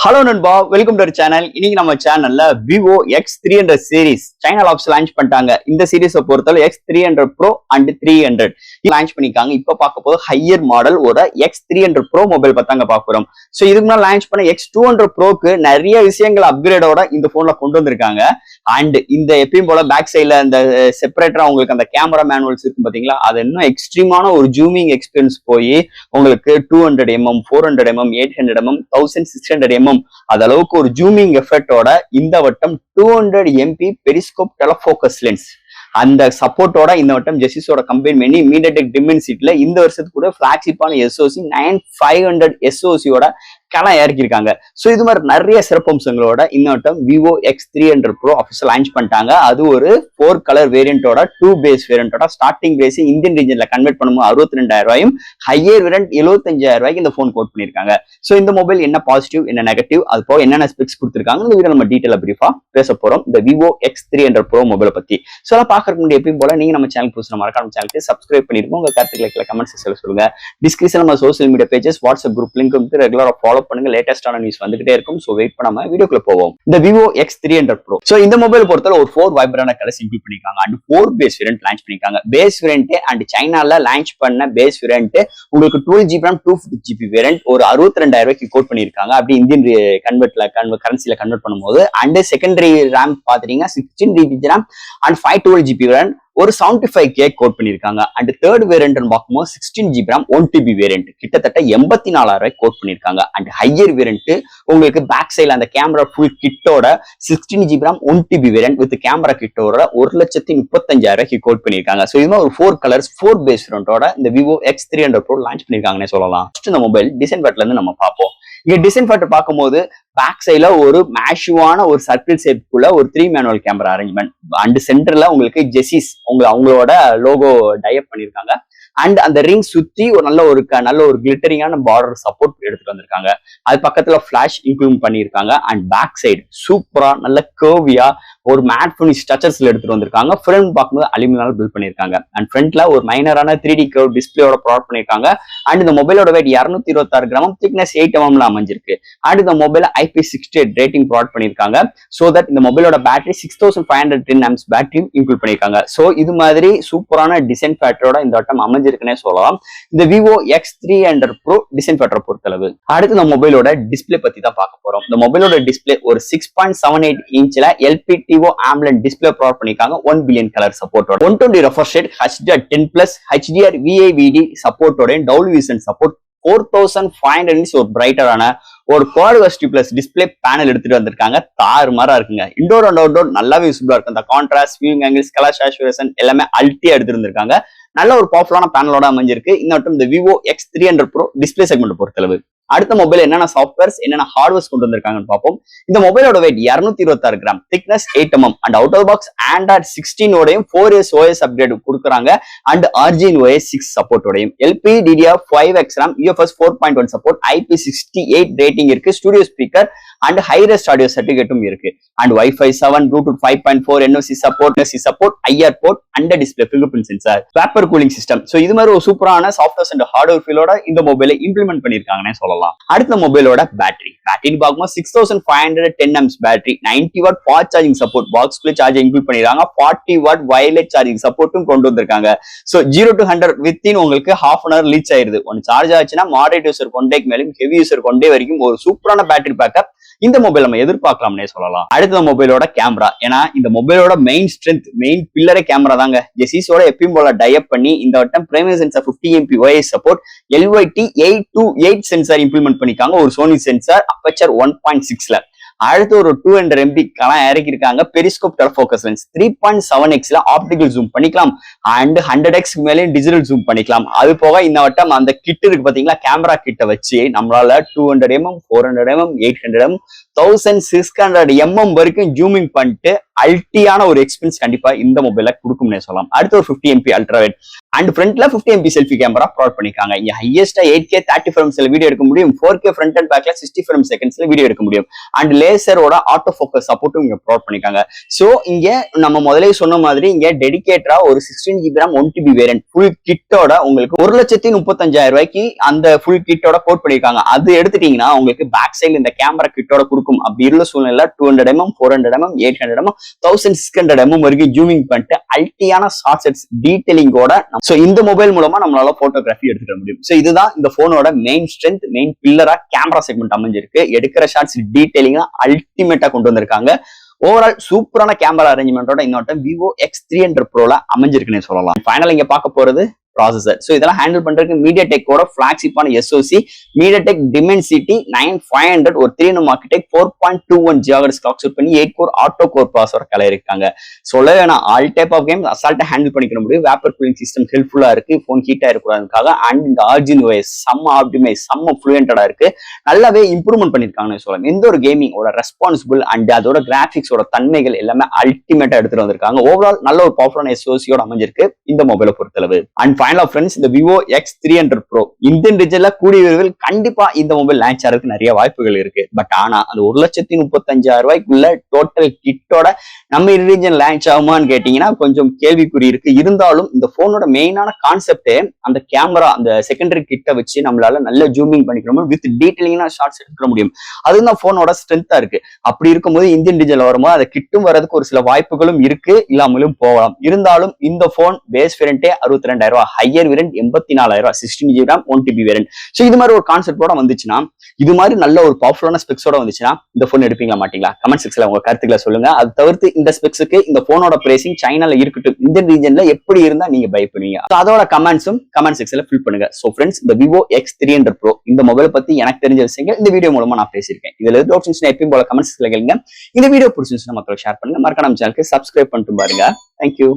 Hello நண்பா, welcome to channel. இன்னைக்கு நம்ம சேனல்ல Vivo X300 series China lapse launch பண்ணிட்டாங்க. இந்த சீரிஸை பொறுத்தவரை X300 Pro and 300 லான்ச் பண்ணிருக்காங்க. இப்ப பார்க்க போது ஹையர் மாடல் ஒரு X300 Pro மொபைல் பார்த்தாங்க பார்க்கிறோம். ஸோ இதுக்கு முன்னாடி லான்ச் பண்ண X200 Proக்கு நிறைய விஷயங்கள் அப்கிரேடோட இந்த போன்ல கொண்டு வந்திருக்காங்க. அண்ட் இந்த எப்பயும் போல பேக் சைட்ல இந்த செப்பரேட்டரா உங்களுக்கு அந்த கேமரா மேனுவல்ஸ் இருக்கு பாத்தீங்களா, அது இன்னும் எக்ஸ்ட்ரீமான ஒரு ஜூமிங் எக்ஸ்பீரியன்ஸ் போய் உங்களுக்கு 200mm, 400mm, 800mm, 1600mm அது அளவுக்கு ஒரு ஜூமிங் எஃபெக்டோட இந்த வட்டம் 200MP பெரிஸ்கோப் டெலஃபோக்கஸ் லென்ஸ் அந்த சப்போர்ட்டோட இந்த வட்டம் ஜெசிஸோட கம்பைன் பண்ணி மீடியாடெக் டிமென்சிட்டில இந்த வருஷத்துக்கு கூட பிளாக்ஷிப்பான SoC 9500 SoCயோட கலை இறக்கிருக்காங்க. ஸோ இது மாதிரி நிறைய சிறப்பம்சங்களோட இந்த வட்டம் விவோ X300 Pro ஆஃபீஸில் லான்ச் பண்ணிட்டாங்க. அது ஒரு 4 கலர் வேரியண்டோட 2 பேஸ் வேரியண்டோட ஸ்டார்டிங் பேஸ் இந்தியன் ரீஜன்ல கன்வெர்ட் பண்ணும்போது 62,000 ரூபாயும், ஹையர் வேரியண்ட் 75,000 ரூபாய்க்கு இந்த போன் கோட் பண்ணிருக்காங்க. ஸோ இந்த மொபைல் என்ன பாசிட்டிவ் என்ன நெகட்டிவ், அது போக என்னென்ன ஸ்பெக்ஸ் கொடுத்துருக்காங்க இந்த வீடியோ நம்ம டீட்டெயிலா பிரீஃபா பேச போறோம் இந்த விவோ X300 Pro மொபைலை பத்தி. ஸோ அதை பார்க்கறதுக்கு முன்னாடி எப்பயும் போல நீங்க நம்ம சேனல் புதுசு மறக்காம சேனலுக்கு சப்ஸ்கிரைப் பண்ணிருக்கோம். உங்க கருத்துக்களை கமெண்ட் செக்ஷன்ல சொல்லுங்க. டிஸ்கிரிப்ஷன் நம்ம social media pages, WhatsApp group link வந்து ரெகுலரா ஃபாலோ பண்ணுங்க. லேட்டஸ்டான நியூஸ் வந்துகிட்டே இருக்கும். சோ வெயிட் பண்ணாம வீடியோக்குள்ள போவோம். இந்த விவோ X300 Pro. சோ இந்த மொபைல் பொறுத்தவரை ஒரு 4 வைப்ரன்ட் கலர்ஸ் இன்க்ளூட் பண்ணிருக்காங்க. அண்ட் 4 பேஸ் வேரியன்ட் லான்ச் பண்ணிருக்காங்க. பேஸ் வேரியன்ட் அண்ட் சைனால லான்ச் பண்ண பேஸ் வேரியன்ட் உங்களுக்கு 12GB RAM 250GB வேரியன்ட் ஒரு 62,000 ரூபாய்க்கு கோட் பண்ணிருக்காங்க. அப்படி இந்தியன் கரன்சில கன்வெர்ட் பண்ணும்போது. அண்ட் செகண்டரி RAM பாத்தீங்கன்னா 16GB RAM and 512GB variant ஒரு 75K கோட் பண்ணிருக்காங்க. அண்ட் தேர்ட் வேரியன்ட் பார்க்கும்போது 16GB RAM 1TB வேரியன்ட் கிட்டத்தட்ட 84,000 ரூபாய் கோட் பண்ணிருக்காங்க. அண்ட் ஹையர் வேரியன்ட் உங்களுக்கு பேக் சைட்ல அந்த கேமரா ஃபுல் கிட்டோட 16GB RAM 1TB variant with camera கிட்டோட 1,35,000 ரூபாய்க்கு கோட் பண்ணிருக்காங்க. ஸோ இது ஒரு 4 கலர்ஸ் 4 பேஸ் வேரியண்டோட இந்த விவோ X300 Pro லான்ச் பண்ணிருக்காங்கன்னு சொல்லலாம். இந்த மொபைல் டிசைன் பேட்ல இருந்து நம்ம பார்ப்போம். இங்க டிசைன் பேட்டர் பார்க்கும்போது பேக் சைட்ல ஒரு மேஷுவான ஒரு சர்க்கிள் ஷேப்புக்குள்ள ஒரு 3 மேனுவல் கேமரா அரேஞ்ச்மெண்ட் அண்ட் சென்டர்ல உங்களுக்கு ஜெசிஸ் அவங்களோட லோகோ டைப் பண்ணிருக்காங்க. அண்ட் அந்த ரிங் சுத்தி ஒரு நல்ல ஒரு கிளிட்டரிங்கான பார்டர் சப்போர்ட் எடுத்துட்டு வந்திருக்காங்க. அது பக்கத்துல ஃபிளாஷ் இன்க்ளூட் பண்ணிருக்காங்க. அண்ட் பேக் சைடு சூப்பரா நல்ல கர்வியா ஒரு மேட் ஃபினிஷ் ஸ்ட்ரக்சர்ஸ்ல எடுத்துட்டு வந்திருக்காங்க. ஃப்ரண்ட் பார்க்கும்போது அலுமினியால பில்ட் பண்ணிருக்காங்க. அண்ட் ஃப்ரண்ட்ல ஒரு மைனரான 3D கர்வ் டிஸ்பிளேயோட ப்ராடக்ட் பண்ணிருக்காங்க. அண்ட் இந்த மொபைலோட வெயிட் 226 கிராம், திக்னஸ் 8mm அமைஞ்சிருக்கு. அண்ட் இந்த மொபைல் IP68 ரேட்டிங் ப்ராடக்ட் பண்ணிருக்காங்க. சோ தட் இந்த மொபைலோட பேட்டரி 6510 amps பேட்டரி இன்க்ளூட் பண்ணிருக்காங்க. சோ இது மாதிரி சூப்பரான டிசைன் பேட்டரோட இந்த வட்டம் அமைஞ்சிருக்குன்னே சொல்லலாம் இந்த விவோ X300 Pro டிசைன் பேட்டரை பொறுத்தளவு. அடுத்து இந்த மொபைலோட டிஸ்பிளே பத்தி தான் பார்க்க போறோம். இந்த மொபைலோட டிஸ்பிளே ஒரு 6.78 இன்ச்ல LPTO AMOLED டிஸ்பிளே ப்ராடக்ட் பண்ணிருக்காங்க. 1 பில்லியன் கலர் சப்போர்ட்டோட 120 refresh rate, HDR10+, HDR VAVD சப்போர்ட்டோட, டவுல் விசன் சப்போர்ட், 4500 nits ஒரு பிரைட்டரான ஒரு Quad++ டிஸ்பிளே பேனல் எடுத்துட்டு வந்திருக்காங்க. தாறுமாறா இருக்குங்க. இன்டோர் அண்ட் அவுட்டோர் நல்லாவே விசிபிளா இருக்கு. இந்த contrast, viewing angles, colour saturation எல்லாமே அல்ட்டியா எடுத்துட்டு வந்திருக்காங்க. நல்ல ஒரு பவர்ஃபுல்லான பேனலோட அமைஞ்சிருக்கு இந்த மட்டும் இந்த Vivo X300 Pro display segment பொறுத்தளவு. அடுத்த மொபைல் என்னென்ன சாஃப்ட்வேர்ஸ் என்னென்ன ஹார்ட்வேர்ஸ் கொண்டு வந்திருக்காங்கன்னு பார்ப்போம். இந்த மொபைலோட weight 226 gram, thickness 8mm and out of box Android 16 4S OS update கொடுக்குறாங்க. அண்ட் Argin OS 6 சப்போர்ட்டோடையும், LPDDR5X RAM, UFS 4.1 support, IP68 rating இருக்கு, studio speaker and high res audio சர்டிபிகேட்டும் இருக்கு. And Wi-Fi 7, Bluetooth 5.4, NFC support, IR port and display fingerprint sensor, vapour cooling system. So இது மாதிரி ஒரு சூப்பரான softwares and hardware ஃபீலோட இந்த மொபைலை இம்ப்ளிமெண்ட் பண்ணிருக்காங்கன்னு சொல்லலாம். அடுத்த மொபைலோட பேட்டரி பார்க்கும்போது 6510 amps battery, 90 watt fast charging support, பாக்ஸ்குள்ள சார்ஜ் இன்க்ளூட் பண்ணிருக்காங்க. 40 வாட் வயர்லெஸ் சார்ஜிங் சப்போர்ட்டும் கொண்டு வந்திருக்காங்க. சோ 0 to 100 வித்தின் உங்களுக்கு half an hour ரீச் ஆயிருது. ஒன்னு சார்ஜ் ஆச்சுன்னா மாடரேட் யூசர் கொண்டேக்கு மேலும் ஹெவி யூசர் கொண்டே வரைக்கும் ஒரு சூப்பரான பேட்டரி பேக்கப் இந்த மொபைல் நம்ம எதிர்பார்க்கலாம்னே சொல்லலாம். அடுத்த மொபைலோட கேமரா, ஏன்னா இந்த மொபைலோட மெயின் ஸ்ட்ரென்த் மெயின் பில்லரே கேமரா தாங்க. ஜெசிஸோட எப்பயும் போல டைப் பண்ணி இந்த வட்டம் primary sensor 50MP OIS support, LYT828 sensor implement பண்ணிருக்காங்க. ஒரு சோனி சென்சார் அப்பச்சர் 1.6ல. அடுத்து ஒரு 200MP இறக்கிருக்காங்க. Periscope telefocus lens 3.7x optical zoom பண்ணிக்கலாம். அண்ட் 100x மேலே டிஜிட்டல் ஜூம் பண்ணிக்கலாம். அது போக இந்த வட்டம் அந்த கிட் இருக்கு பாத்தீங்களா, கேமரா கிட்ட வச்சு நம்மளால 200mm, 400mm, 800mm, 1600mm வரைக்கும் ஜூமிங் பண்ணிட்டு அல்ட்டியான ஒரு எக்ஸ்பீரியன்ஸ் கண்டிப்பா இந்த மொபைல கொடுக்கும்னே சொல்லலாம். அடுத்து ஒரு 50MP அல்ட்ராவைட் அண்ட் ஃப்ரண்ட்ல 50MP செல்ஃபி கேமரா ப்ரொவைட் பண்ணிருக்காங்க. இங்க ஹையஸ்டா 8K 30 frames வீடியோ எடுக்க முடியும். 4K ஃப்ரண்ட் அண்ட் பேக்ல 60 frames செகண்ட்ஸ்ல வீடியோ எடுக்க முடியும். அண்ட் ரேசரோட ஆட்டோ ஃபோக்கஸ் சப்போர்ட்டும் இங்க ப்ரொவைட் பண்ணிருக்காங்க. சோ இங்க நம்ம முதலே சொன்ன மாதிரி இங்க டெடிகேட்டரா ஒரு 16 GB RAM 1 TB variant full கிட்டோட உங்களுக்கு 1,35,000 ரூபாய்க்கு அந்த ஃபுல் கிட்டோட கோட் பண்ணிருக்காங்க. அது எடுத்துட்டீங்கன்னா உங்களுக்கு பேக் சைடுல இந்த கேமரா கிட்டோட கொடுக்கும். அப்படி இருந்த சூழ்நிலை 200 mm 400 mm 800 mm 1600 mm வரைக்கும் ஜூமிங் பண்ணிட்டு அல்டியான ஷார்ட் செட்ஸ் டீடைலிங்கோட சோ இந்த மொபைல் மூலமா நம்மளால போட்டோகிராஃபி எடுத்துக்க முடியும். சோ இதுதான் இந்த போனோட மெயின் ஸ்ட்ரென்த், மெயின் பில்லரா கேமரா செக்மெண்ட் அமைஞ்சிருக்கு. எடுக்கிற ஷார்ட்ஸ் டீடைலிங்கா அல்டிமேட்டா கொண்டு வந்திருக்காங்க. ஓவரால் சூப்பரான கேமரா அரேஞ்ச்மெண்டோட இன்னொரு Vivo X300 Proல அமைஞ்சிருக்குன்னு சொல்லலாம். ஃபைனல் இங்க பார்க்க போறது ப்ராசஸர். சோ இதெல்லாம் ஹேண்டில் பண்றதுக்கு மீடியாடெக்கோட ஃபிளாக்ஷிப்பான SoC மீடியாடெக் Dimensity 9500 ஒரு 3nm ஆர்க்கிடெக்ட் 4.21 GHz கிளாக் சூட் பண்ணி 8 கோர் ஆட்டோ கோர் ப்ராசஸர் கலை இருக்காங்க. சொல்ல வேணாம், ஆல் டைப் ஆஃப் கேம்ஸ் அசால்ட்டா ஹேண்டில் பண்ணிக்க முடியும். வேப்பர் கூலிங் சிஸ்டம் ஹெல்ப்ஃபுல்லா இருக்கு. போன் ஹீட் ஆயிருக்கூடாதுக்காக. அண்ட் இந்த RGBOS செம்ம ஆப்டிமைஸ் செம்ம ஃப்ளூயண்டடா இருக்கு. நல்லாவே இம்ப்ரூவ்மெண்ட் பண்ணிருக்காங்கன்னு சொல்லலாம். எந்த ஒரு கேமிங் ஒரு ரெஸ்பான்சிபிள் அண்ட் அதோட கிராபிக்ஸோட தன்மைகள் எல்லாமே அல்டிமேட்டா எடுத்துட்டு வந்திருக்காங்க. ஓவரால் நல்ல ஒரு பவர்ஃபுல்லான SoCயோட அமைஞ்சிருக்கு இந்த மொபைலை பொறுத்தளவு. அண்ட் ஃபைனல் ஃப்ரெண்ட்ஸ், இந்த Vivo X300 Pro இந்தியன் ரீஜன்ல கூடிய விரைவில் கண்டிப்பா இந்த மொபைல் லான்ச் ஆகிறதுக்கு நிறைய வாய்ப்புகள் இருக்கு. பட் ஆனா அந்த 1,35,000 ரூபாய்க்குள்ள டோட்டல் கிட்டோட நம்ம ரீஜன் லான்ச் ஆகுமான்னு கேட்டீங்கன்னா கொஞ்சம் கேள்விக்குறி இருக்கு. இருந்தாலும் இந்த போனோட மெயினான கான்செப்டே அந்த கேமரா அந்த செகண்டரி கிட்ட வச்சு நம்மளால நல்ல ஜூமிங் பண்ணிக்கணும், வித் டீடைலிங்கா ஷார்ட்ஸ் எடுக்க முடியும். அதுதான் போனோட ஸ்ட்ரென்த்தா இருக்கு. அப்படி இருக்கும்போது இந்தியன் ரீஜன்ல வரும்போது அதை கிட்டும் வரதுக்கு ஒரு சில வாய்ப்புகளும் இருக்கு, இல்லாமலும் போகலாம். இருந்தாலும் இந்த போன் பேஸ் வேரியன்டே 62,000 ரூபாய், ஹையர் வேரியன்ட் 84,000 ரூபாய், 16 GB RAM 1 TB variant. So இது மாதிரி ஒரு கான்செப்டோட வந்துச்சுன்னா, இது மாதிரி நல்ல ஒரு பவர்ஃபுல்லான ஸ்பெக்ஸோட வந்துச்சுன்னா இந்த போன் எடுப்பீங்களா மாட்டீங்களா? கமெண்ட் செக்ஷன்ல உங்க கருத்துக்களை சொல்லுங்க. அது தவிர்த்து இந்த ஸ்பெக்ஸுக்கு இந்த போனோட பிரைசிங் சைனால இருக்கட்டும், இந்தியன் ரீஜன்ல எப்படி இருந்தா நீங்க பை பண்ணுவீங்க? அதோட கமெண்ட்ஸும் கமெண்ட் செக்ஷன்ல ஃபில் பண்ணுங்க. சோ ஃப்ரெண்ட்ஸ், இந்த Vivo X300 Pro இந்த மொபைல் பத்தி எனக்கு தெரிஞ்ச விஷயங்கள் இந்த வீடியோ மூலமா நான் பேசியிருக்கேன். இதுல டவுட்ஸ் இருந்துச்சுன்னா எப்பயும் போல கமெண்ட் செக்ஷன்ல கேளுங்க. இந்த வீடியோ பிடிச்சிருந்துச்சுன்னா மக்களுக்கு ஷேர் பண்ணுங்க. மறக்காம சேனலுக்கு சப்ஸ்கிரைப் பண்ணிட்டு பாருங்க. தேங்க்யூ.